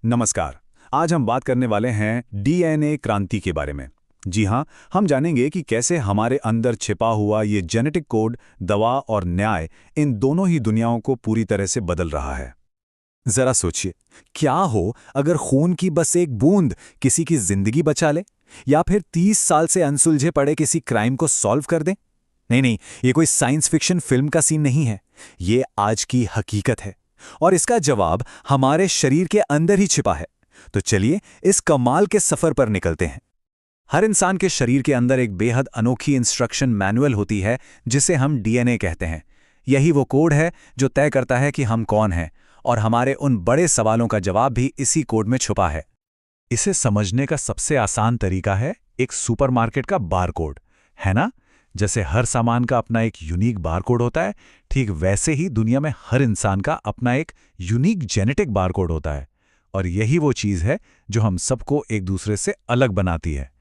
नमस्कार। आज हम बात करने वाले हैं डीएनए क्रांति के बारे में। जी हाँ, हम जानेंगे कि कैसे हमारे अंदर छिपा हुआ ये जेनेटिक कोड दवा और न्याय इन दोनों ही दुनियाओं को पूरी तरह से बदल रहा है। जरा सोचिए, क्या हो अगर खून की बस एक बूंद किसी की जिंदगी बचा ले, या फिर 30 साल से अनसुलझे पड़े किसी क्राइम को सॉल्व कर दे। नहीं नहीं, ये कोई साइंस फिक्शन फिल्म का सीन नहीं है, ये आज की हकीकत है और इसका जवाब हमारे शरीर के अंदर ही छिपा है। तो चलिए इस कमाल के सफर पर निकलते हैं। हर इंसान के शरीर के अंदर एक बेहद अनोखी इंस्ट्रक्शन मैनुअल होती है जिसे हम डीएनए कहते हैं। यही वो कोड है जो तय करता है कि हम कौन हैं, और हमारे उन बड़े सवालों का जवाब भी इसी कोड में छुपा है। इसे समझने का सबसे आसान तरीका है एक सुपरमार्केट का बारकोड, है ना? जैसे हर सामान का अपना एक यूनिक बारकोड होता है, ठीक वैसे ही दुनिया में हर इंसान का अपना एक यूनिक जेनेटिक बारकोड होता है। और यही वो चीज़ है जो हम सबको एक दूसरे से अलग बनाती है।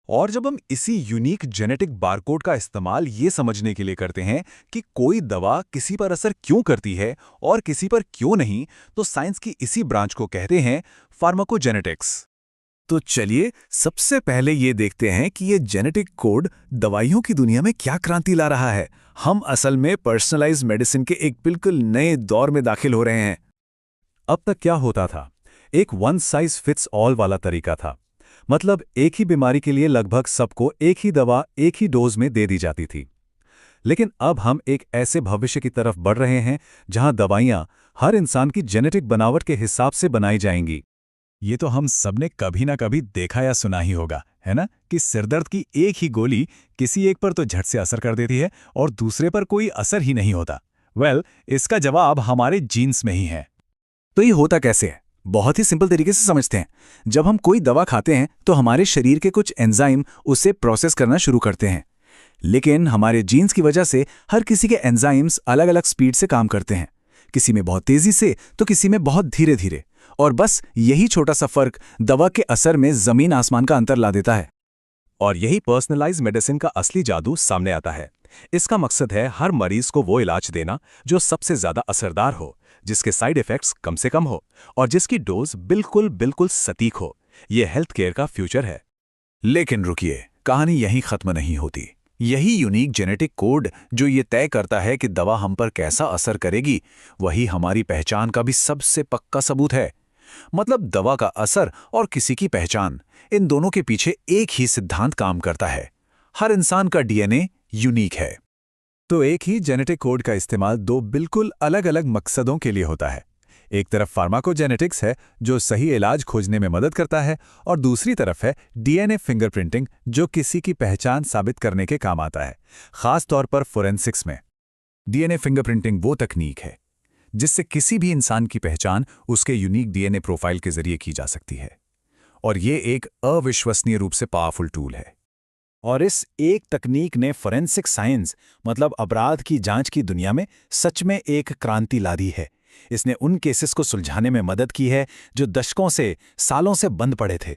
और जब हम इसी यूनिक जेनेटिक बारकोड का इस्तेमाल ये समझने के लिए करते हैं कि कोई दवा किसी पर असर क्यों करती है और किसी पर क्यों नहीं, तो साइंस की इसी ब्रांच को कहते हैं फार्माकोजेनेटिक्स। तो चलिए सबसे पहले ये देखते हैं कि ये जेनेटिक कोड दवाइयों की दुनिया में क्या क्रांति ला रहा है। हम असल में पर्सनलाइज्ड मेडिसिन के एक बिल्कुल नए दौर में दाखिल हो रहे हैं। अब तक क्या होता था? एक वन साइज फिट्स ऑल वाला तरीका था। मतलब एक ही बीमारी के लिए लगभग सबको एक ही दवा एक ही डोज में दे दी जाती थी। लेकिन अब हम एक ऐसे भविष्य की तरफ बढ़ रहे हैं जहां दवाइयां हर इंसान की जेनेटिक बनावट के हिसाब से बनाई जाएंगी। ये तो हम सबने कभी ना कभी देखा या सुना ही होगा, है ना, कि सिरदर्द की एक ही गोली किसी एक पर तो झट से असर कर देती है और दूसरे पर कोई असर ही नहीं होता। इसका जवाब हमारे जीन्स में ही है। तो ये होता कैसे है? बहुत ही सिंपल तरीके से समझते हैं। जब हम कोई दवा खाते हैं तो हमारे शरीर के कुछ एंजाइम उसे प्रोसेस करना शुरू करते हैं, लेकिन हमारे जीन्स की वजह से हर किसी के एंजाइम्स अलग अलग स्पीड से काम करते हैं। किसी में बहुत तेजी से तो किसी में बहुत धीरे धीरे। और बस यही छोटा सा फर्क दवा के असर में जमीन आसमान का अंतर ला देता है। और यही पर्सनलाइज्ड मेडिसिन का असली जादू सामने आता है। इसका मकसद है हर मरीज को वो इलाज देना जो सबसे ज्यादा असरदार हो, जिसके साइड इफेक्ट्स कम से कम हो और जिसकी डोज बिल्कुल बिल्कुल सटीक हो। यह हेल्थ केयर का फ्यूचर है। लेकिन रुकिए, कहानी यहीं खत्म नहीं होती। यही यूनिक जेनेटिक कोड जो ये तय करता है कि दवा हम पर कैसा असर करेगी, वही हमारी पहचान का भी सबसे पक्का सबूत है। मतलब दवा का असर और किसी की पहचान, इन दोनों के पीछे एक ही सिद्धांत काम करता है। हर इंसान का डीएनए यूनिक है। तो एक ही जेनेटिक कोड का इस्तेमाल दो बिल्कुल अलग अलग मकसदों के लिए होता है। एक तरफ फार्माकोजेनेटिक्स है जो सही इलाज खोजने में मदद करता है, और दूसरी तरफ है डीएनए फिंगरप्रिंटिंग जो किसी की पहचान साबित करने के काम आता है, खास तौर पर फोरेंसिक्स में। डीएनए फिंगरप्रिंटिंग वो तकनीक है जिससे किसी भी इंसान की पहचान उसके यूनिक डीएनए प्रोफाइल के जरिए की जा सकती है, और ये एक अविश्वसनीय रूप से पावरफुल टूल है। और इस एक तकनीक ने फोरेंसिक साइंस, मतलब अपराध की जांच की दुनिया में सच में एक क्रांति ला दी है। इसने उन केसेस को सुलझाने में मदद की है जो दशकों से, सालों से बंद पड़े थे।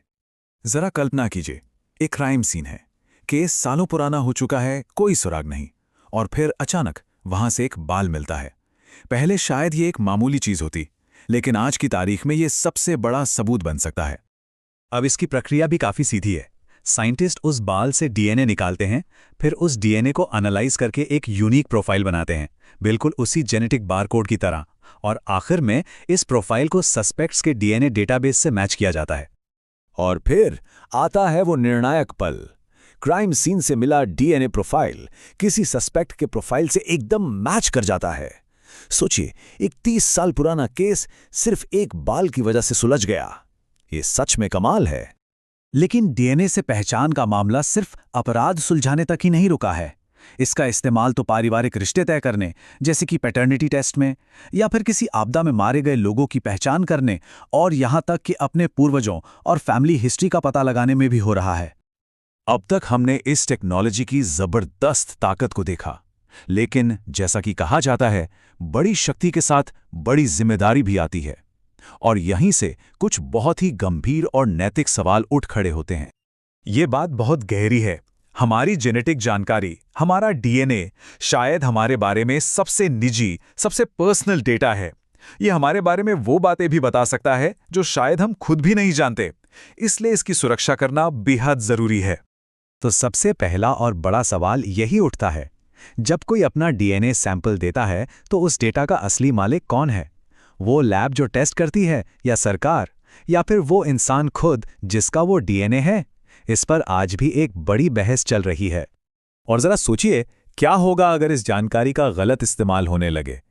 जरा कल्पना कीजिए, एक क्राइम सीन है, केस सालों पुराना हो चुका है, कोई सुराग नहीं, और फिर अचानक वहां से एक बाल मिलता है। पहले शायद ये एक मामूली चीज होती, लेकिन आज की तारीख में ये सबसे बड़ा सबूत बन सकता है। अब इसकी प्रक्रिया भी काफी सीधी है। साइंटिस्ट उस बाल से डीएनए निकालते हैं, फिर उस डीएनए को एनालाइज करके एक यूनिक प्रोफाइल बनाते हैं, बिल्कुल उसी जेनेटिक बारकोड की तरह। और आखिर में इस प्रोफाइल को सस्पेक्ट्स के डीएनए डेटाबेस से मैच किया जाता है। और फिर आता है वो निर्णायक पल। क्राइम सीन से मिला डीएनए प्रोफाइल किसी सस्पेक्ट के प्रोफाइल से एकदम मैच कर जाता है। सोचिए, एक 30 साल पुराना केस सिर्फ एक बाल की वजह से सुलझ गया। ये सच में कमाल है। लेकिन डीएनए से पहचान का मामला सिर्फ अपराध सुलझाने तक ही नहीं रुका है। इसका इस्तेमाल तो पारिवारिक रिश्ते तय करने, जैसे कि पैटर्निटी टेस्ट में, या फिर किसी आपदा में मारे गए लोगों की पहचान करने, और यहां तक कि अपने पूर्वजों और फैमिली हिस्ट्री का पता लगाने में भी हो रहा है। अब तक हमने इस टेक्नोलॉजी की जबरदस्त ताकत को देखा, लेकिन जैसा कि कहा जाता है, बड़ी शक्ति के साथ बड़ी जिम्मेदारी भी आती है। और यहीं से कुछ बहुत ही गंभीर और नैतिक सवाल उठ खड़े होते हैं। ये बात बहुत गहरी है। हमारी जेनेटिक जानकारी, हमारा डीएनए, शायद हमारे बारे में सबसे निजी, सबसे पर्सनल डेटा है। ये हमारे बारे में वो बातें भी बता सकता है जो शायद हम खुद भी नहीं जानते। इसलिए इसकी सुरक्षा करना बेहद जरूरी है। तो सबसे पहला और बड़ा सवाल यही उठता है, जब कोई अपना डीएनए सैंपल देता है तो उस डेटा का असली मालिक कौन है? वो लैब जो टेस्ट करती है, या सरकार, या फिर वो इंसान खुद जिसका वो डीएनए है? इस पर आज भी एक बड़ी बहस चल रही है। और जरा सोचिए, क्या होगा अगर इस जानकारी का गलत इस्तेमाल होने लगे?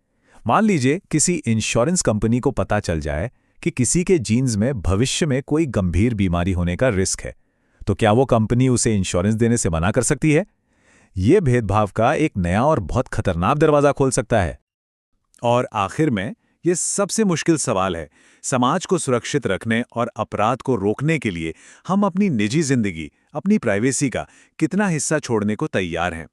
मान लीजिए किसी इंश्योरेंस कंपनी को पता चल जाए कि किसी के जीन्स में भविष्य में कोई गंभीर बीमारी होने का रिस्क है, तो क्या वो कंपनी उसे इंश्योरेंस देने से मना कर सकती है? ये भेदभाव का एक नया और बहुत खतरनाक दरवाजा खोल सकता है। और आखिर में ये सबसे मुश्किल सवाल है, समाज को सुरक्षित रखने और अपराध को रोकने के लिए हम अपनी निजी जिंदगी, अपनी प्राइवेसी का कितना हिस्सा छोड़ने को तैयार हैं?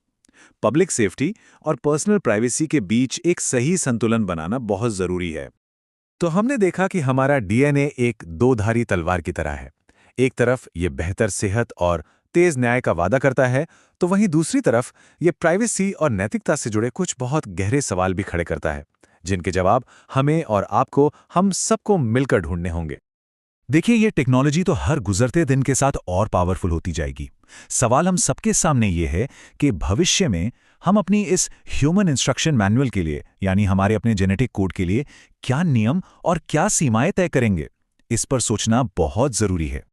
पब्लिक सेफ्टी और पर्सनल प्राइवेसी के बीच एक सही संतुलन बनाना बहुत जरूरी है। तो हमने देखा कि हमारा डीएनए एक दो-धारी तलवार की तरह है। एक तरफ ये बेहतर सेहत और तेज न्याय का वादा करता है, तो वहीं दूसरी तरफ ये प्राइवेसी और नैतिकता से जुड़े कुछ बहुत गहरे सवाल भी खड़े करता है, जिनके जवाब हमें और आपको, हम सबको मिलकर ढूंढने होंगे। देखिए, ये टेक्नोलॉजी तो हर गुजरते दिन के साथ और पावरफुल होती जाएगी। सवाल हम सबके सामने ये है कि भविष्य में हम अपनी इस ह्यूमन इंस्ट्रक्शन मैनुअल के लिए, यानी हमारे अपने जेनेटिक कोड के लिए, क्या नियम और क्या सीमाएं तय करेंगे? इस पर सोचना बहुत जरूरी है।